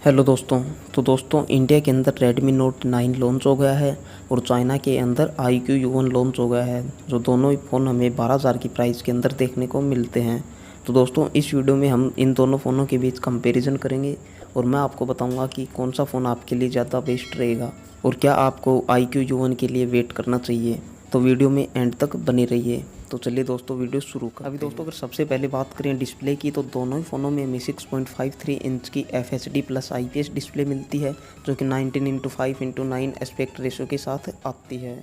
Hello दोस्तों। तो दोस्तों इंडिया के अंदर Redmi Note 9 लॉन्च हो गया है और चाइना के अंदर iQoo U1 लॉन्च हो गया है, जो दोनों ही फ़ोन हमें 12,000 की प्राइस के अंदर देखने को मिलते हैं। तो दोस्तों इस वीडियो में हम इन दोनों फ़ोनों के बीच कंपैरिजन करेंगे और मैं आपको बताऊंगा कि कौन सा फ़ोन आपके लिए ज़्यादा बेस्ट रहेगा और क्या आपको iQoo U1 के लिए वेट करना चाहिए। तो वीडियो में एंड तक बने रहिए। तो चलिए दोस्तों वीडियो शुरू कर। अभी दोस्तों अगर सबसे पहले बात करें डिस्प्ले की, तो दोनों ही फ़ोनों में हमें 6.53 इंच की FHD प्लस IPS डिस्प्ले मिलती है, जो कि 19:5:9 एस्पेक्ट रेशो के साथ आती है।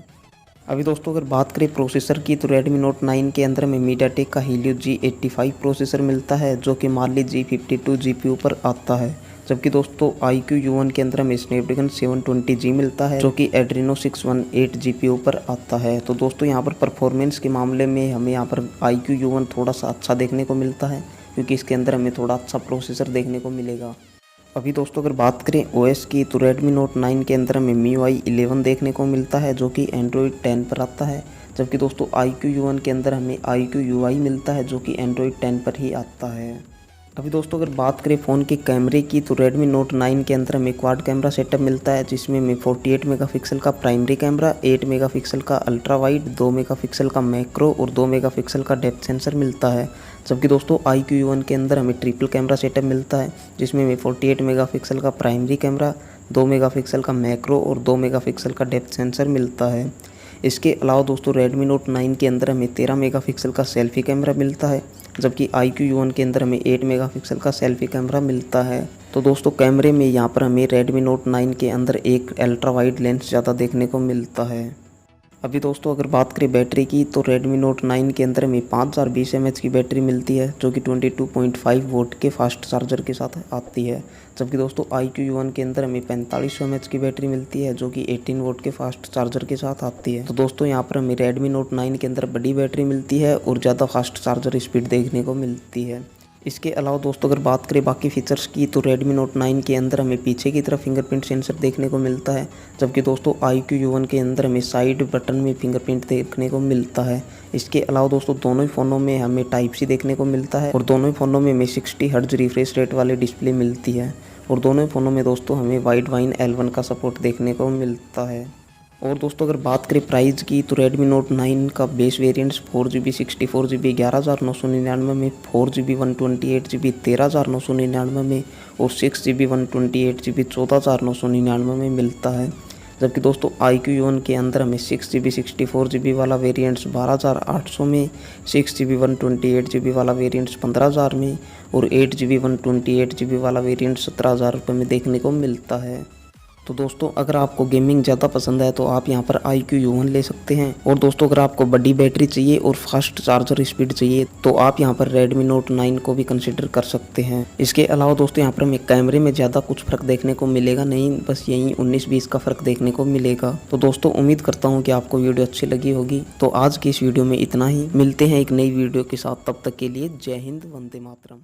अभी दोस्तों अगर बात करें प्रोसेसर की, तो Redmi Note 9 के अंदर में मीडियाटेक का Helio G85 प्रोसेसर मिलता है, जो कि Mali G52 GPU पर आता है। जबकि दोस्तों iQoo U1 के अंदर हमें स्नैपड्रैगन 720G मिलता है, जो कि Adreno 618 GPU पर आता है। तो दोस्तों यहाँ पर परफॉर्मेंस के मामले में हमें यहाँ पर iQoo U1 थोड़ा सा अच्छा देखने को मिलता है, क्योंकि इसके अंदर हमें थोड़ा अच्छा प्रोसेसर देखने को मिलेगा। अभी दोस्तों अगर बात करें OS की, तो Redmi Note 9 के अंदर हमें MIUI 11 देखने को मिलता है, जो कि Android 10 पर आता है। जबकि दोस्तों iQoo U1 के अंदर हमें iQoo UI मिलता है, जो कि Android 10 पर ही आता है। अभी दोस्तों अगर बात करें फ़ोन के कैमरे की, तो Redmi Note 9 के अंदर हमें क्वाड कैमरा सेटअप मिलता है, जिसमें हमें 48 मेगापिक्सल का प्राइमरी कैमरा, 8 मेगापिक्सल का अल्ट्रा वाइड, 2 मेगापिक्सल का मैक्रो और 2 मेगापिक्सल का डेप्थ सेंसर मिलता है। जबकि दोस्तों iQoo U1 के अंदर हमें ट्रिपल कैमरा सेटअप मिलता है, जिसमें हमें 48 मेगापिक्सल का प्राइमरी कैमरा, 2 मेगापिक्सल का मैक्रो और 2 मेगापिक्सल का डेप्थ सेंसर मिलता है। इसके अलावा दोस्तों Redmi Note 9 के अंदर हमें 13 मेगापिक्सल का सेल्फी कैमरा मिलता है, जबकि iQoo U1 के अंदर हमें 8 मेगापिक्सल का सेल्फी कैमरा मिलता है। तो दोस्तों कैमरे में यहाँ पर हमें Redmi Note 9 के अंदर एक अल्ट्रा वाइड लेंस ज़्यादा देखने को मिलता है। अभी दोस्तों अगर बात करें बैटरी की, तो Redmi Note 9 के अंदर हमें 5020 mAh की बैटरी मिलती है, जो कि 22.5 वोल्ट के फास्ट चार्जर के साथ आती है। जबकि दोस्तों iQoo U1 के अंदर हमें 4500 mAh की बैटरी मिलती है, जो कि 18 वोल्ट के फास्ट चार्जर के साथ आती है। तो दोस्तों यहाँ पर हमें Redmi Note 9 के अंदर बड़ी बैटरी मिलती है और ज़्यादा फास्ट चार्जर स्पीड देखने को मिलती है। इसके अलावा दोस्तों अगर बात करें बाकी फीचर्स की, तो Redmi Note 9 के अंदर हमें पीछे की तरफ फिंगरप्रिंट सेंसर देखने को मिलता है, जबकि दोस्तों iQoo U1 के अंदर हमें साइड बटन में फिंगरप्रिंट देखने को मिलता है। इसके अलावा दोस्तों दोनों ही फ़ोनों में हमें टाइप सी देखने को मिलता है और दोनों ही फ़ोनों में हमें 60 हर्ट्ज रिफ्रेश रेट वाली डिस्प्ले मिलती है और दोनों ही फ़ोनों में दोस्तों हमें वाइड वाइन L1 का सपोर्ट देखने को मिलता है। और दोस्तों अगर बात करें प्राइस की, तो Redmi Note 9 का बेस वेरिएंट्स 4GB 64GB 11,999 में, 4GB 128GB 13,999 में और 6GB 128GB 14,999 में मिलता है। जबकि दोस्तों iQoo U1 के अंदर हमें 6GB 64GB वाला वेरिएंट्स 12,800 में, 6GB 128GB वाला वेरिएंट्स 15,000 में और 8GB 128GB वाला वेरिएंट 17,000 रुपये में देखने को मिलता है। तो दोस्तों अगर आपको गेमिंग ज़्यादा पसंद है तो आप यहां पर iQoo U1 ले सकते हैं। और दोस्तों अगर आपको बड़ी बैटरी चाहिए और फास्ट चार्जर स्पीड चाहिए तो आप यहां पर Redmi Note 9 को भी कंसिडर कर सकते हैं। इसके अलावा दोस्तों यहां पर हमें कैमरे में ज़्यादा कुछ फ़र्क देखने को मिलेगा नहीं, बस यही 19-20 का फ़र्क देखने को मिलेगा। तो दोस्तों उम्मीद करता हूँ कि आपको वीडियो अच्छी लगी होगी। तो आज की इस वीडियो में इतना ही, मिलते हैं एक नई वीडियो के साथ, तब तक के लिए जय हिंद, वंदे मातरम।